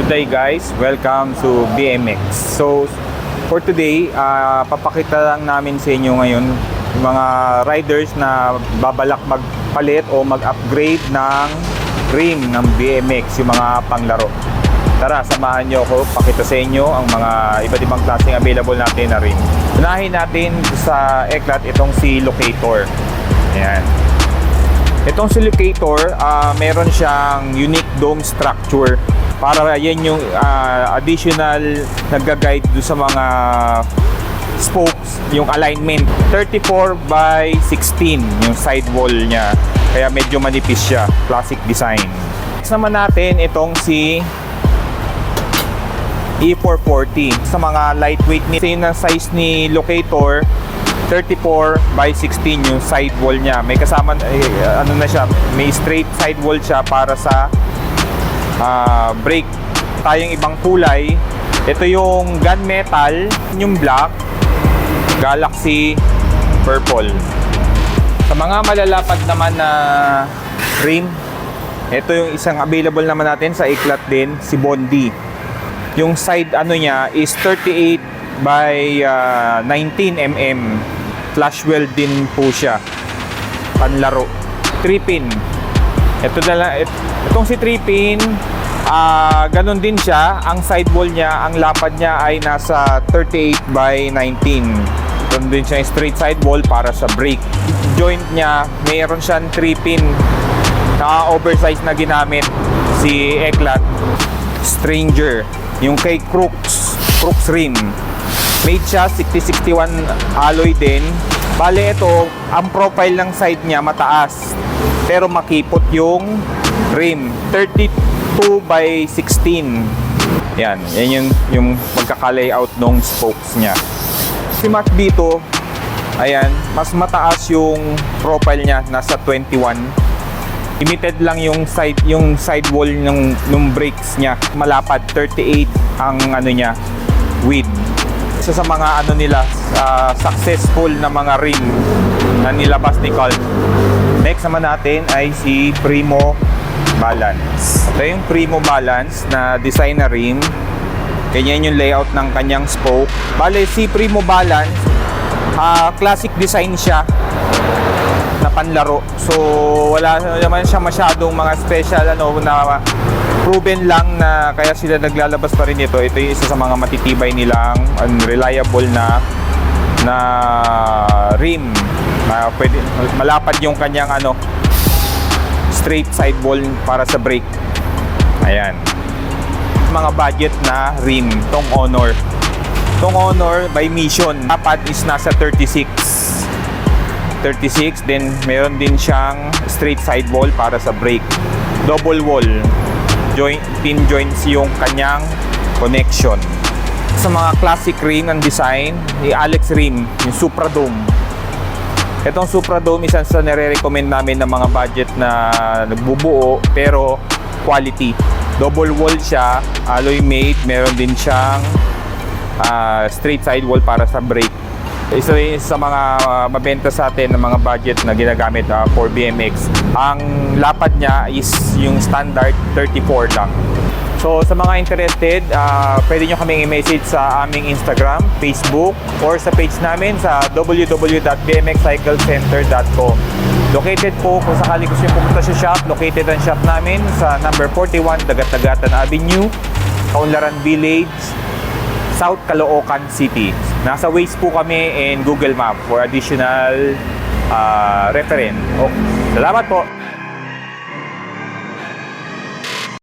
Good day guys, welcome to BMX. So for today, papakita lang namin sa inyo ngayon yung mga riders na babalak magpalit o mag-upgrade ng rim ng BMX, yung mga panglaro. Tara, samahan nyo ako, pakita sa inyo ang mga iba't ibang klaseng available natin na rim. Unahin natin sa Eklat itong si Locator. Ayan. Itong si Locator, meron siyang unique dome structure. Para yan yung additional nag-guide do sa mga spokes, yung alignment. 34 by 16 yung sidewall niya. Kaya medyo manipis siya, classic design. Next naman natin itong si E440. Sa mga lightweight ni ng size ni Locator, 34 by 16 yung sidewall niya. May kasama ano na siya, may straight sidewall siya para sa brake. Tayong ibang kulay, ito yung gunmetal, yung black, galaxy purple. Sa mga malalapad naman na rim, ito yung isang available naman natin sa Eklat din, si Bondi. Yung side ano niya is 38 by 19 mm. Flash weld din po siya, panlaro. 3-pin. Ito na lang, itong si 3-pin, ganun din siya. Ang sidewall niya, ang lapad niya ay nasa 38 by 19. Ganun din siya yung straight sidewall para sa brake. Joint niya, mayroon siyang 3-pin na oversize na ginamit si Eklat. Stranger, yung kay Crooks rim. Made siya 6061 alloy din. Bale ito, ang profile ng side niya mataas, pero makipot yung rim. 32 by 16. Yan yung pagkaka-layout ng spokes niya. Si Mac dito, ayan, mas mataas yung profile niya, nasa 21. Limited lang yung sidewall ng brakes niya. Malapad, 38 ang ano niya, width. Isa sa mga ano nila, successful na mga rim na nilabas ni Colt. Next naman natin ay si Primo Balance. Ito yung Primo Balance na design na rim. Ganyan yung layout ng kanyang spoke. Bale, si Primo Balance, classic design siya na panlaro. So wala naman siya masyadong mga special na proven lang na kaya sila naglalabas pa rin ito. Ito yung isa sa mga matitibay nilang reliable na rim. Pwede, malapad yung kanyang straight sidewall para sa brake. Ayan. Mga budget na rim, tong Honor. Tong Honor by Mission, dapat is nasa 36, then meron din siyang straight sidewall para sa brake. Double wall, pin joints yung kanyang connection. Sa mga classic rim ng design, ni Alex Rim, yung Supra Dome. Itong Supra Dome, isang sa nire-recommend namin ng mga budget na nagbubuo pero quality. Double wall siya, alloy made, meron din siyang straight sidewall para sa brake. Isa sa mga mabenta sa atin ng mga budget na ginagamit for BMX. Ang lapad niya is yung standard 34 lang. So sa mga interested, pwede nyo kaming i-message sa aming Instagram, Facebook, or sa page namin sa www.bmxcyclecenter.com. Located po, kung sakali gusto nyo pumunta sa shop, located ang shop namin sa number 41 Dagat-Dagatan Avenue, Kaunlaran Village, South Caloocan City. Nasa Waze po kami and Google Map for additional reference. Salamat po!